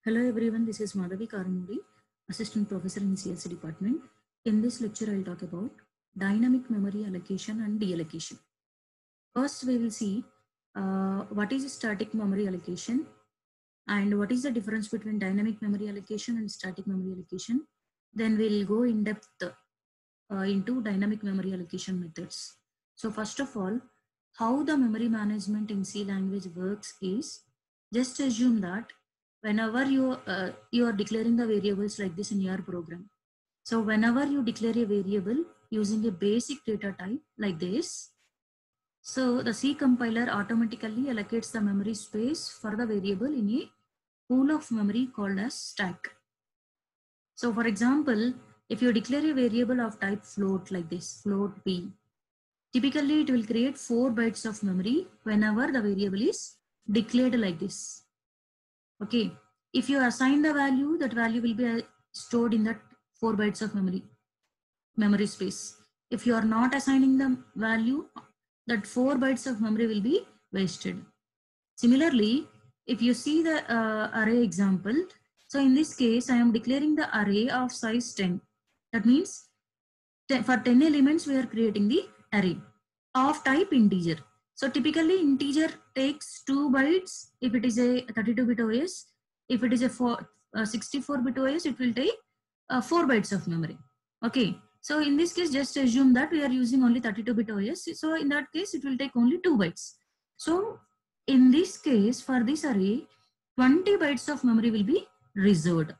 Hello everyone, this is Madhavi Karamudi, Assistant Professor in CSE Department. In this lecture, I will talk about dynamic memory allocation and deallocation. First, we will see what is static memory allocation and what is the difference between dynamic memory allocation and static memory allocation. Then we will go in depth into dynamic memory allocation methods. So first of all, how the memory management in C language works is, just assume that whenever you are declaring the variables like this in your program. So whenever you declare a variable using a basic data type like this, so the C compiler automatically allocates the memory space for the variable in a pool of memory called as stack. So for example, if you declare a variable of type float like this, float p, typically it will create 4 bytes of memory whenever the variable is declared like this. Okay, if you assign the value, that value will be stored in that 4 bytes of memory space. If you are not assigning the value, that 4 bytes of memory will be wasted. Similarly, if you see the array example, so in this case, I am declaring the array of size 10. That means for 10 elements, we are creating the array of type integer. So typically integer takes 2 bytes if it is a 32-bit OS. If it is a 64-bit OS, it will take 4 bytes of memory. Okay. So in this case, just assume that we are using only 32-bit OS. So in that case, it will take only 2 bytes. So in this case, for this array, 20 bytes of memory will be reserved.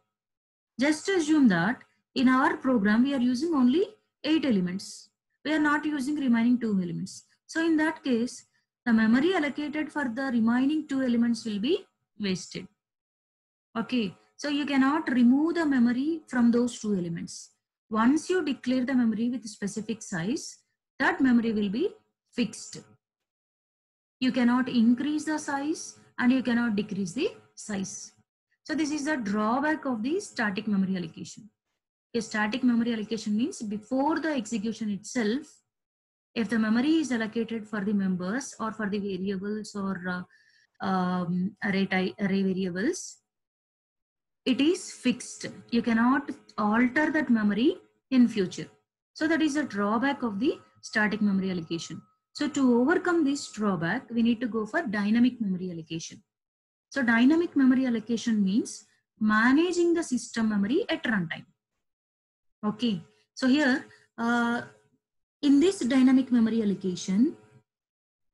Just assume that in our program, we are using only 8 elements. We are not using remaining 2 elements. So in that case, the memory allocated for the remaining 2 elements will be wasted. Okay, so you cannot remove the memory from those 2 elements. Once you declare the memory with a specific size, that memory will be fixed. You cannot increase the size and you cannot decrease the size. So this is the drawback of the static memory allocation. A static memory allocation means before the execution itself, if the memory is allocated for the members or for the variables or array variables, it is fixed. You cannot alter that memory in future. So that is a drawback of the static memory allocation. So to overcome this drawback, we need to go for dynamic memory allocation. So dynamic memory allocation means managing the system memory at runtime. Okay, so here in this dynamic memory allocation,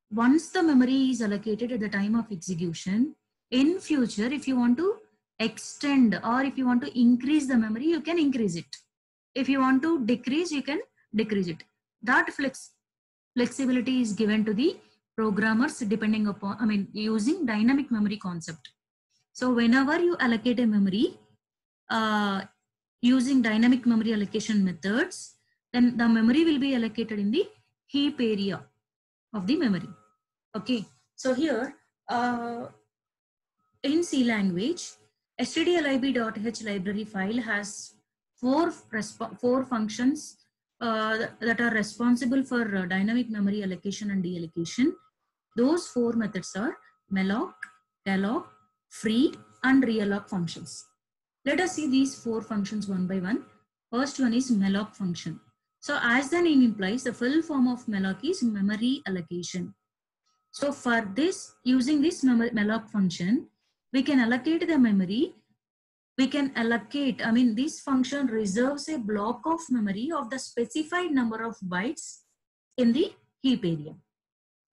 once the memory is allocated at the time of execution, in future, if you want to extend or if you want to increase the memory, you can increase it. If you want to decrease, you can decrease it. That flexibility is given to the programmers depending upon, using dynamic memory concept. So whenever you allocate a memory using dynamic memory allocation methods, then the memory will be allocated in the heap area of the memory. Okay, so here in C language, stdlib.h library file has four functions that are responsible for dynamic memory allocation and deallocation. Those 4 methods are malloc, calloc, free, and realloc functions. Let us see these 4 functions one by one. First one is malloc function. So as the name implies, the full form of malloc is memory allocation. So for this, using this malloc function, we can allocate the memory. We can allocate, this function reserves a block of memory of the specified number of bytes in the heap area.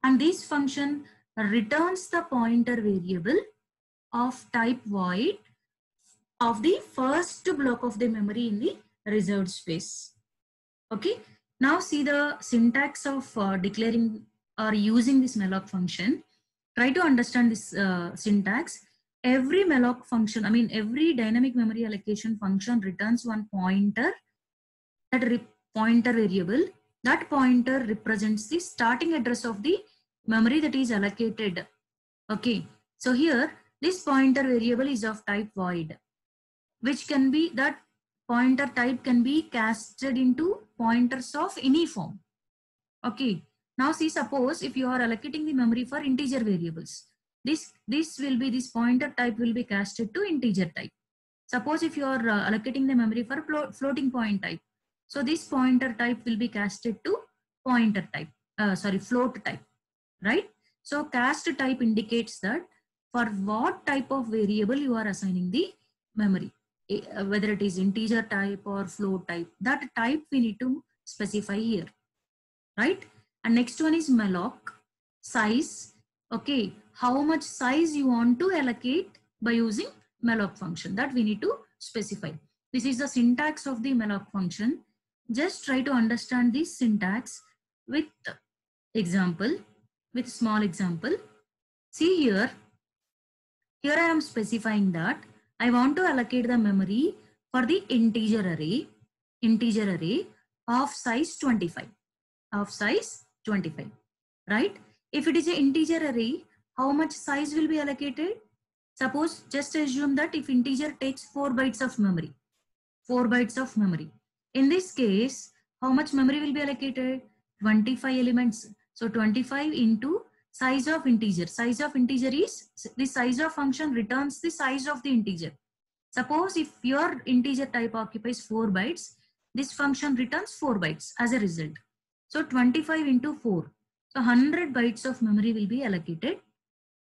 And this function returns the pointer variable of type void of the first block of the memory in the reserved space. Okay, now see the syntax of declaring or using this malloc function. Try to understand this syntax. Every malloc function, every dynamic memory allocation function returns one pointer, that pointer variable. That pointer represents the starting address of the memory that is allocated. Okay, so here this pointer variable is of type void, which can be, that pointer type can be casted into pointers of any form. Okay, now see, suppose if you are allocating the memory for integer variables, this will be, this pointer type will be casted to integer type. Suppose if you are allocating the memory for floating point type, so this pointer type will be casted to pointer type, float type, right? So cast type indicates that for what type of variable you are assigning the memory, whether it is integer type or float type, that type we need to specify here, right? And next one is malloc size. Okay, how much size you want to allocate by using malloc function, that we need to specify. This is the syntax of the malloc function. Just try to understand this syntax with example, with small example. See here I am specifying that I want to allocate the memory for the integer array of size 25, right? If it is an integer array, how much size will be allocated? Suppose, just assume that if integer takes 4 bytes of memory, in this case, how much memory will be allocated? 25 elements. So 25 into size of integer. Size of integer is, the size of function returns the size of the integer. Suppose if your integer type occupies 4 bytes, this function returns 4 bytes as a result. So 25 into 4. So 100 bytes of memory will be allocated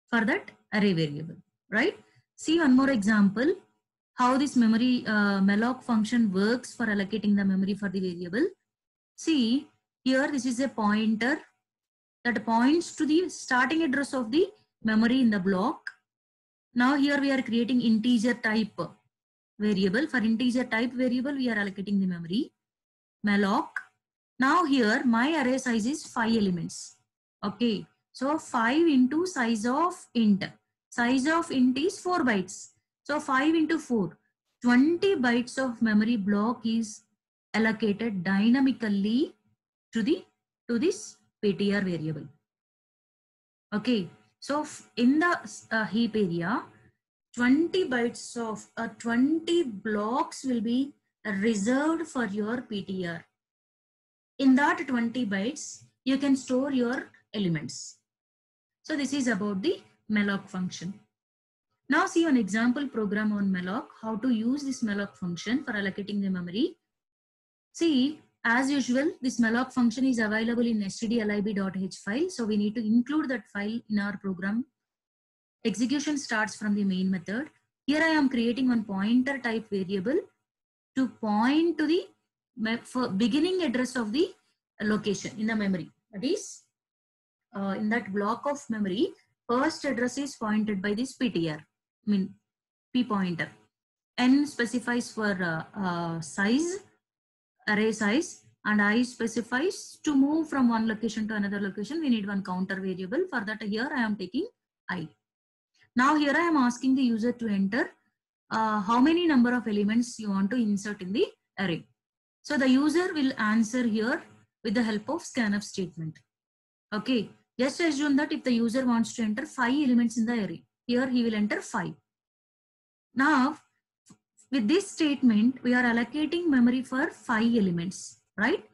for that array variable, right? See one more example, how this memory malloc function works for allocating the memory for the variable. See, here this is a pointer that points to the starting address of the memory in the block. Now here we are creating integer type variable. For integer type variable, we are allocating the memory, malloc. Now here my array size is 5 elements. Okay, so 5 into size of int. Size of int is 4 bytes. So 5 into 4, 20 bytes of memory block is allocated dynamically to this PTR variable. Okay, so in the heap area, 20 bytes of 20 blocks will be reserved for your PTR. In that 20 bytes, you can store your elements. So this is about the malloc function. Now see an example program on malloc, how to use this malloc function for allocating the memory. See, as usual, this malloc function is available in stdlib.h file. So we need to include that file in our program. Execution starts from the main method. Here I am creating one pointer type variable to point to the beginning address of the location in the memory. That is, in that block of memory, first address is pointed by this PTR, P pointer. N specifies for size, array size, and I specifies to move from one location to another location. We need one counter variable. For that, here I am taking I. Now here I am asking the user to enter how many number of elements you want to insert in the array. So the user will answer here with the help of scanf statement. Okay, just assume that if the user wants to enter 5 elements in the array, here he will enter 5. Now, with this statement, we are allocating memory for 5 elements, right?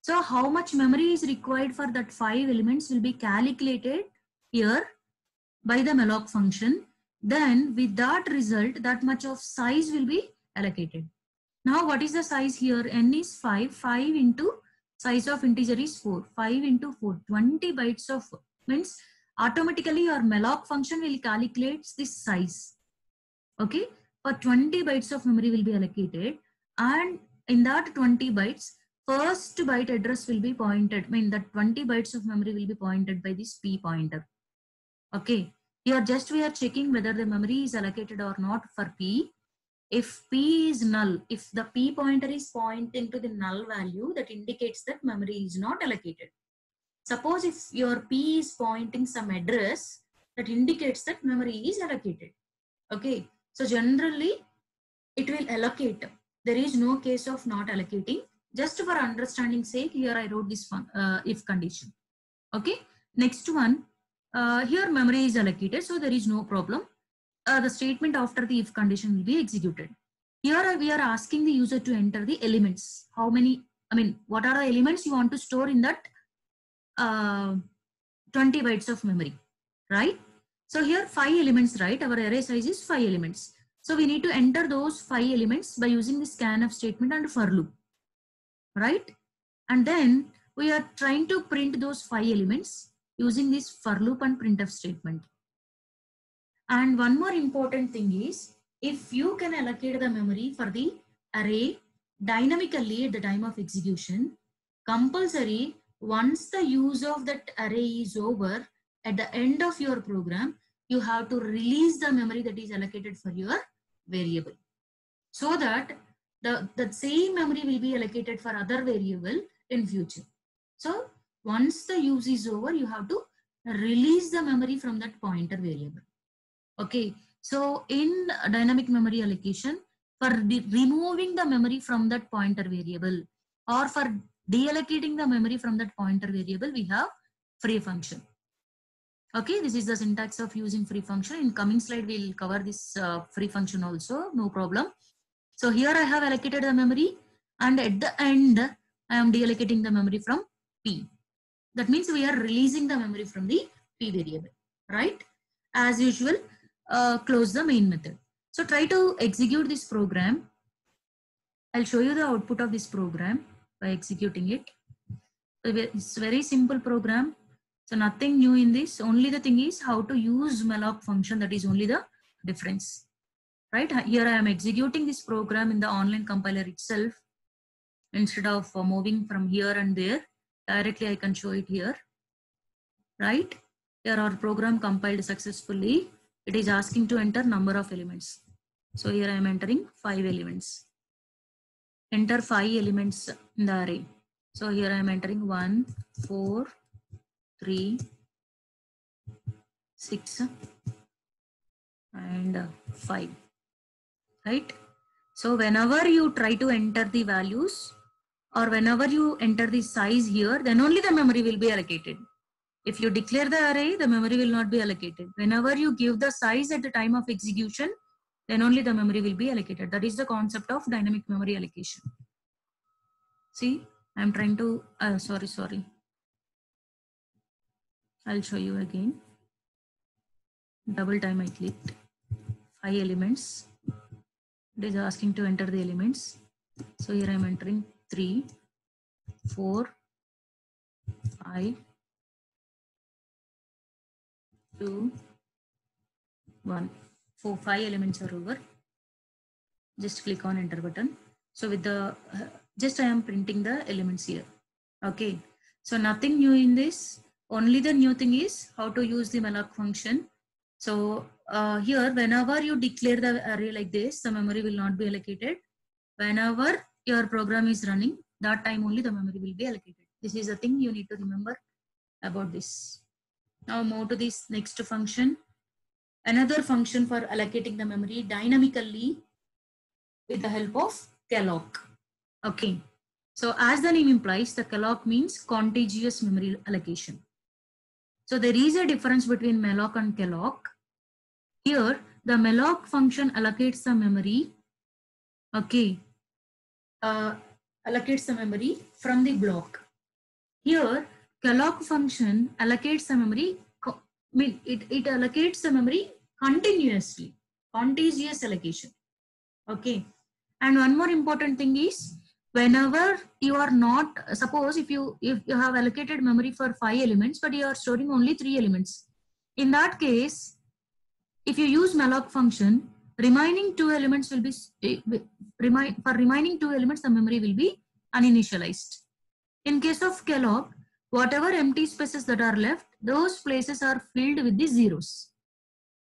So how much memory is required for that 5 elements will be calculated here by the malloc function. Then with that result, that much of size will be allocated. Now what is the size here? N is 5. 5 into size of integer is 4. 5 into 4. 20 bytes of, means automatically your malloc function will calculate this size. Okay. For 20 bytes of memory will be allocated. And in that 20 bytes, first byte address will be pointed. That 20 bytes of memory will be pointed by this P pointer. Okay. Here just we are checking whether the memory is allocated or not for P. If P is null, if the P pointer is pointing to the null value, that indicates that memory is not allocated. Suppose if your P is pointing some address, that indicates that memory is allocated. Okay. So generally it will allocate. There is no case of not allocating. Just for understanding sake, here I wrote this one, if condition. Okay. Next one, here memory is allocated, so there is no problem. The statement after the if condition will be executed. Here we are asking the user to enter the elements. How many, what are the elements you want to store in that 20 bytes of memory, right? So here 5 elements, right? Our array size is 5 elements. So we need to enter those 5 elements by using the scanf statement and for loop, right? And then we are trying to print those 5 elements using this for loop and printf statement. And one more important thing is, if you can allocate the memory for the array dynamically at the time of execution, compulsory, once the use of that array is over, at the end of your program, you have to release the memory that is allocated for your variable, so that the same memory will be allocated for other variable in future. So once the use is over, you have to release the memory from that pointer variable. Okay, so in dynamic memory allocation, for removing the memory from that pointer variable or for deallocating the memory from that pointer variable, we have free function. Okay, this is the syntax of using free function. In coming slide, we'll cover this free function also, no problem. So here I have allocated the memory, and at the end, I am deallocating the memory from P. That means we are releasing the memory from the P variable, right? As usual, close the main method. So try to execute this program. I'll show you the output of this program by executing it. It's a very simple program. So nothing new in this. Only the thing is how to use malloc function. That is only the difference, right? Here I am executing this program in the online compiler itself. Instead of moving from here and there, directly I can show it here, right? Here our program compiled successfully. It is asking to enter number of elements. So here I am entering 5 elements. Enter 5 elements in the array. So here I am entering 1, 4, 3, 6, and 5, right? So whenever you try to enter the values or whenever you enter the size here, then only the memory will be allocated. If you declare the array, the memory will not be allocated. Whenever you give the size at the time of execution, then only the memory will be allocated. That is the concept of dynamic memory allocation. See, I'm trying to, sorry. I'll show you again. Double time I clicked. 5 elements. It is asking to enter the elements. So here I'm entering 3, 4, 5, 2, 1. 4, 5 elements are over. Just click on enter button. So with the, just I am printing the elements here. Okay. So nothing new in this. Only the new thing is how to use the malloc function. So here, whenever you declare the array like this, the memory will not be allocated. Whenever your program is running, that time only the memory will be allocated. This is the thing you need to remember about this. Now move to this next function. Another function for allocating the memory dynamically with the help of calloc. Okay. So as the name implies, the calloc means contiguous memory allocation. So there is a difference between malloc and calloc. Here, the malloc function allocates the memory. Okay. Allocates the memory from the block. Here, calloc function allocates the memory. It allocates the memory continuously. Contiguous allocation. Okay. And one more important thing is, whenever you are not, suppose if you have allocated memory for 5 elements, but you are storing only 3 elements. In that case, if you use malloc function, remaining 2 elements will be, for remaining 2 elements, the memory will be uninitialized. In case of calloc, whatever empty spaces that are left, those places are filled with the zeros.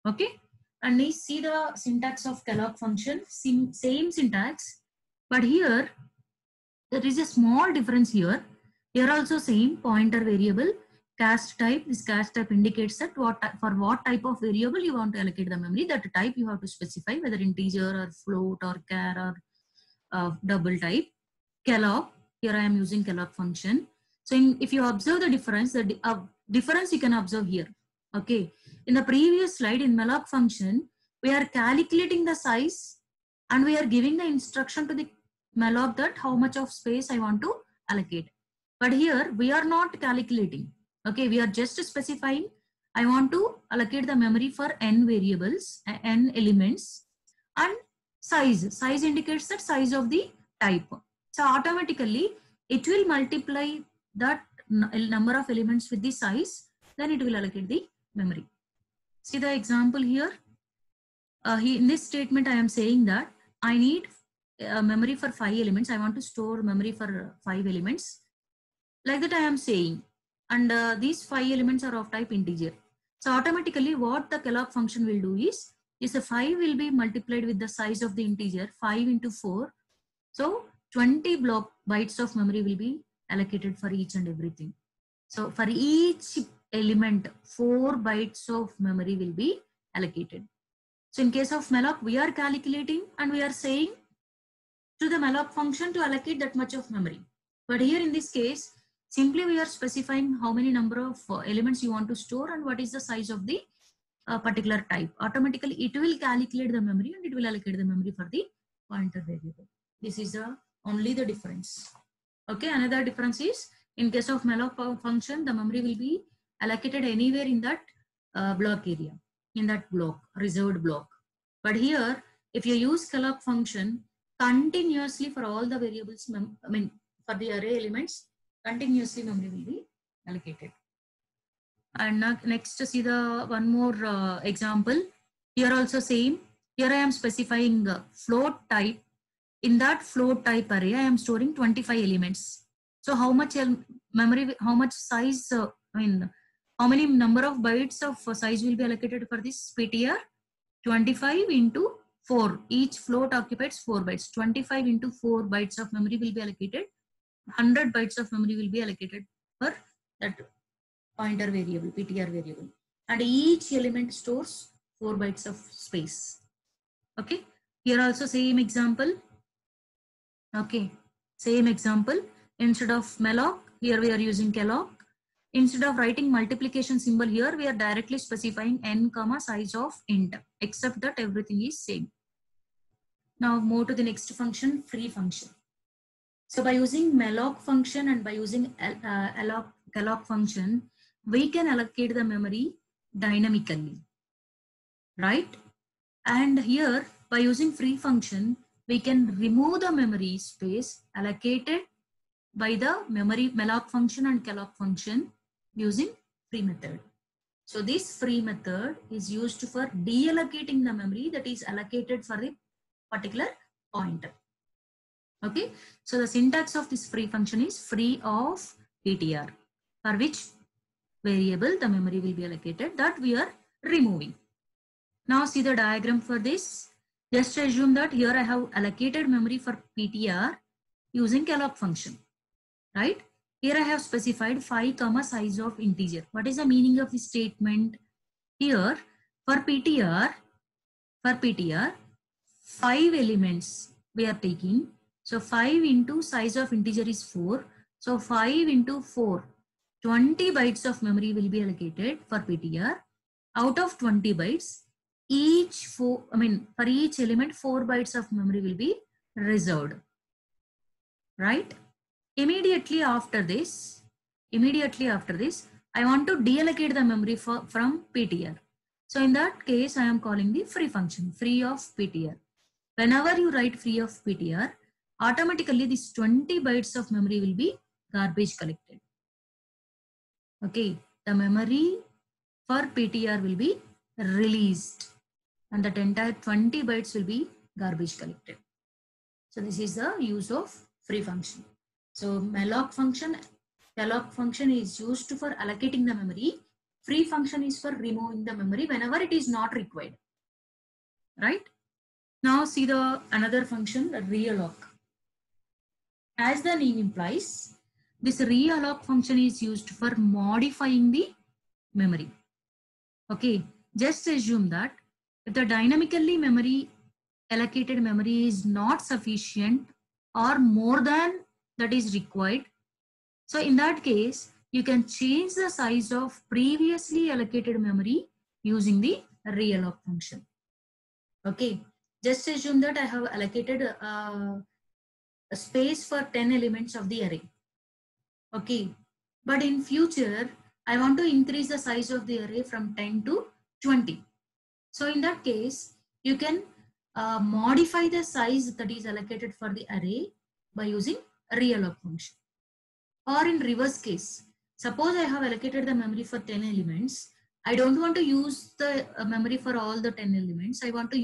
Okay. And we see the syntax of calloc function, same syntax, but here, there is a small difference here. Here also same pointer variable, cast type. This cast type indicates that for what type of variable you want to allocate the memory. That type you have to specify, whether integer or float or char or double type. Calloc, here I am using calloc function. So if you observe the difference, difference you can observe here. Okay. In the previous slide, in malloc function, we are calculating the size and we are giving the instruction to the malloc that how much of space I want to allocate. But here we are not calculating. Okay, we are just specifying I want to allocate the memory for n variables, n elements, and size. Size indicates the size of the type. So automatically it will multiply that number of elements with the size, then it will allocate the memory. See the example here. In this statement, I am saying that I need memory for 5 elements. I want to store memory for 5 elements. Like that I am saying. And these 5 elements are of type integer. So automatically what the Kellogg function will do is a 5 will be multiplied with the size of the integer, 5 into 4. So 20 bytes of memory will be allocated for each and everything. So for each element, 4 bytes of memory will be allocated. So in case of malloc, we are calculating and we are saying to the malloc function to allocate that much of memory. But here in this case, simply we are specifying how many number of elements you want to store and what is the size of the particular type. Automatically it will calculate the memory and it will allocate the memory for the pointer variable. This is only the difference. Okay, another difference is in case of malloc function, the memory will be allocated anywhere in that block area, in that block, reserved block. But here, if you use Kellogg function continuously for all the variables, for the array elements, continuously memory will be allocated. And next, see the one more example. Here also same. Here I am specifying float type. In that float type array, I am storing 25 elements. So how much memory, how much size, how many number of bytes of size will be allocated for this PTR? 25 into 4. Each float occupies 4 bytes. 25 into 4 bytes of memory will be allocated. 100 bytes of memory will be allocated for that pointer variable, PTR variable. And each element stores 4 bytes of space. Okay. Here also same example. Okay. Same example. Instead of malloc, here we are using Kellogg. Instead of writing multiplication symbol here, we are directly specifying n comma size of int, except that everything is same. Now move to the next function, free function. So by using malloc function and by using Kellogg function, we can allocate the memory dynamically, right? And here by using free function, we can remove the memory space allocated by the malloc function and Kellogg function using free method. So this free method is used for deallocating the memory that is allocated for the particular pointer. Okay, so the syntax of this free function is free of PTR, for which variable the memory will be allocated, that we are removing. Now see the diagram for this. Just assume that here I have allocated memory for PTR using Kellogg function, right? Here I have specified 5 comma size of integer. What is the meaning of this statement? Here for PTR, 5 elements we are taking. So 5 into size of integer is 4. So 5 into 4, 20 bytes of memory will be allocated for PTR. Out of 20 bytes, for each element 4 bytes of memory will be reserved, right? Immediately after this, I want to deallocate the memory from PTR. So in that case, I am calling the free function, free of PTR. Whenever you write free of PTR, automatically this 20 bytes of memory will be garbage collected. Okay, the memory for PTR will be released and that entire 20 bytes will be garbage collected. So this is the use of free function. So Kellogg function is used for allocating the memory. Free function is for removing the memory whenever it is not required, right? Now see the another function, realloc. As the name implies, this realloc function is used for modifying the memory. Okay, just assume that if the dynamically allocated memory is not sufficient or more than that is required, so in that case, you can change the size of previously allocated memory using the realloc function. Okay, just assume that I have allocated a space for 10 elements of the array. Okay, but in future, I want to increase the size of the array from 10 to 20. So in that case, you can modify the size that is allocated for the array by using realloc function. Or in reverse case, suppose I have allocated the memory for 10 elements. I don't want to use the memory for all the 10 elements. I want to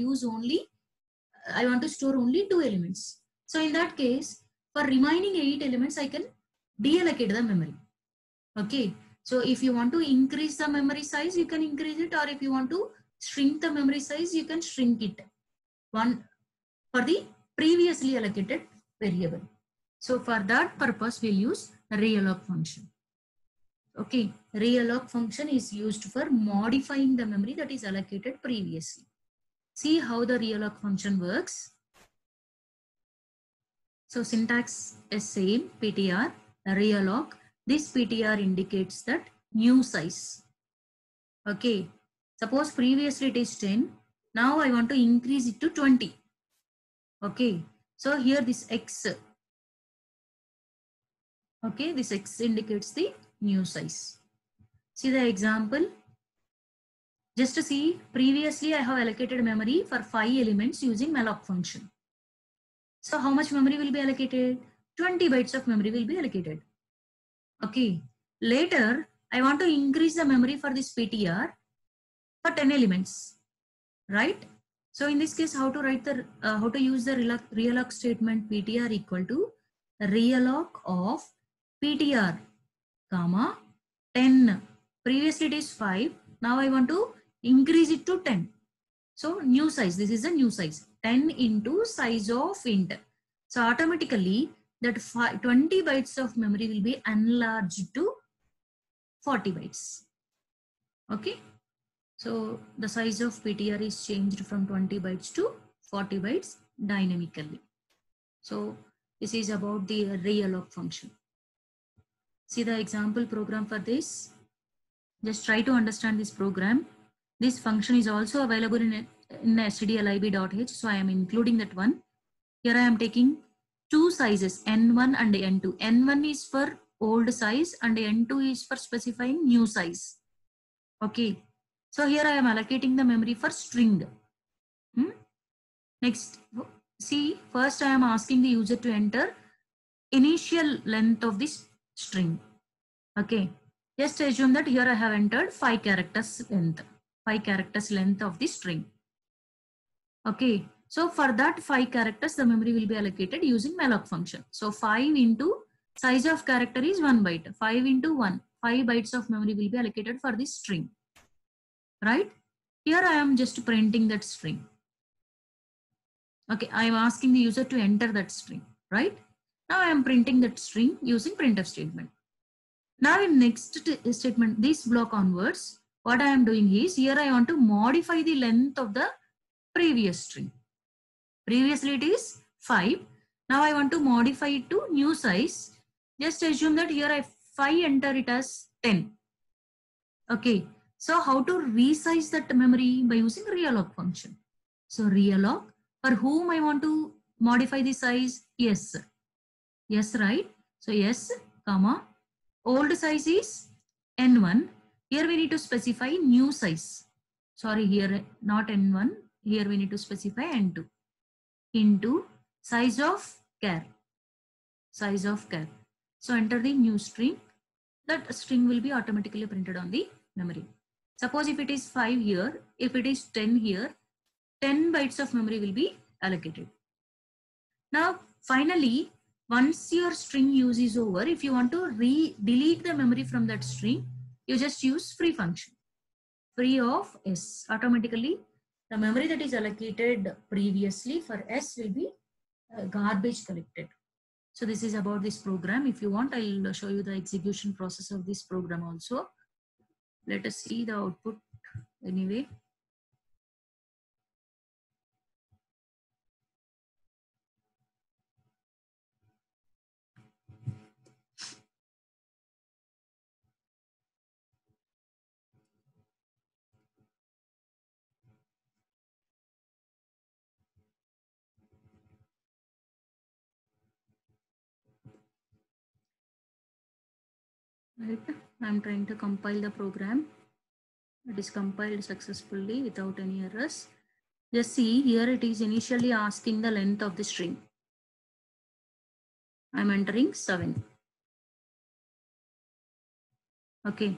store only 2 elements. So in that case, for remaining 8 elements, I can deallocate the memory. Okay. So if you want to increase the memory size, you can increase it, or if you want to shrink the memory size, you can shrink it one for the previously allocated variable. So for that purpose, we'll use realloc function. Okay, realloc function is used for modifying the memory that is allocated previously. See how the realloc function works. So syntax is same, ptr, realloc. This ptr indicates that new size. Okay, suppose previously it is 10. Now I want to increase it to 20. Okay, so here this x. Okay, this x indicates the new size. See the example. Just to see, previously I have allocated memory for 5 elements using malloc function. So how much memory will be allocated? 20 bytes of memory will be allocated. Okay. Later, I want to increase the memory for this PTR for 10 elements, right? So in this case, how to use the realloc statement PTR equal to realloc of PTR, comma 10. Previously it is 5. Now I want to increase it to 10. So new size, this is a new size, 10 into size of int. So automatically that 20 bytes of memory will be enlarged to 40 bytes. Okay. So the size of PTR is changed from 20 bytes to 40 bytes dynamically. So this is about the realloc function. See the example program for this. Just try to understand this program. This function is also available in stdlib.h. So I am including that one. Here I am taking two sizes, N1 and N2. N1 is for old size and N2 is for specifying new size. Okay. So here I am allocating the memory for string. Next, see, first I am asking the user to enter initial length of this string. Okay. Just assume that here I have entered 5 characters length. 5 characters length of the string. Okay. So for that 5 characters, the memory will be allocated using malloc function. So 5 into size of character is 1 byte. 5 into 1. 5 bytes of memory will be allocated for this string. Right? Here I am just printing that string. Okay. I am asking the user to enter that string. Right? Now I am printing that string using printf statement. Now in next statement, this block onwards, what I am doing is here I want to modify the length of the previous string. Previously it is 5. Now I want to modify it to new size. Just assume that here I 5 enter it as 10. Okay. So how to resize that memory by using realloc function. So realloc, for whom I want to modify the size? Yes. Yes, right? So yes, comma. Old size is N1. Here we need to specify new size. Sorry, here not N1. Here we need to specify N2 into size of char. Size of char. So enter the new string. That string will be automatically printed on the memory. Suppose if it is 5 here, if it is 10 here, 10 bytes of memory will be allocated. Now, finally, once your string use is over, if you want to delete the memory from that string, you just use free function. Free of s. Automatically, the memory that is allocated previously for s will be garbage collected. So this is about this program. If you want, I'll show you the execution process of this program also. Let us see the output anyway. Right. I'm trying to compile the program. It is compiled successfully without any errors. Just see here it is initially asking the length of the string. I'm entering 7. Okay.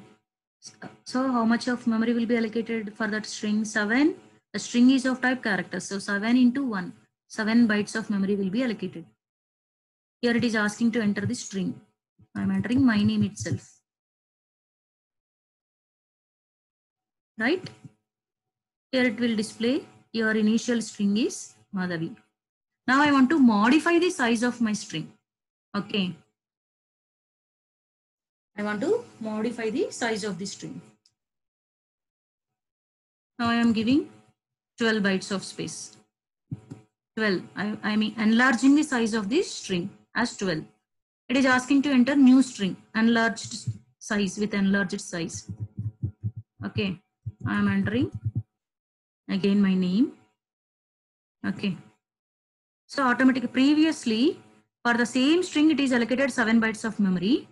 So how much of memory will be allocated for that string? 7. The string is of type characters. So 7 into 1. 7 bytes of memory will be allocated. Here it is asking to enter the string. I'm entering my name itself. Right? Here it will display your initial string is Madhavi. Now I want to modify the size of my string. Okay. I want to modify the size of the string. Now I am giving 12 bytes of space. 12. I mean enlarging the size of this string as 12. It is asking to enter new string, enlarged size with enlarged size. Okay. I am entering again my name. Okay. So automatically previously for the same string it is allocated 7 bytes of memory.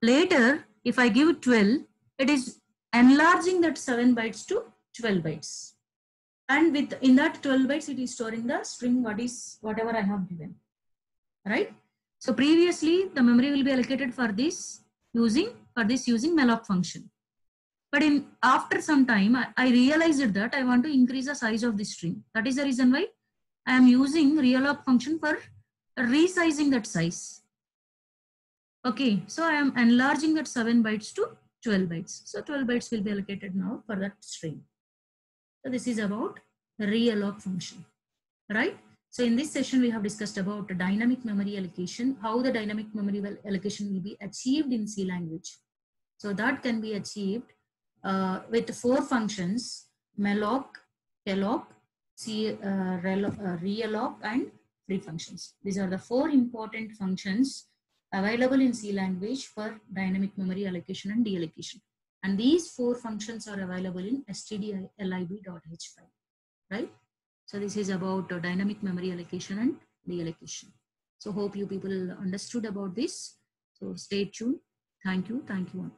Later if I give 12, it is enlarging that 7 bytes to 12 bytes. And in that 12 bytes it is storing the string whatever I have given. Right? So previously the memory will be allocated for this using malloc function. But after some time I realized that I want to increase the size of this string. That is the reason why I am using realloc function for resizing that size. Okay, so I am enlarging that 7 bytes to 12 bytes. So 12 bytes will be allocated now for that string. So this is about the realloc function, right? So in this session, we have discussed about the dynamic memory allocation, how the dynamic memory allocation will be achieved in C language. So that can be achieved with 4 functions: malloc, calloc, realloc, and free functions. These are the 4 important functions available in C language for dynamic memory allocation and deallocation. And these 4 functions are available in stdlib.h file, right? So this is about dynamic memory allocation and deallocation. So hope you people understood about this. So stay tuned. Thank you. Thank you.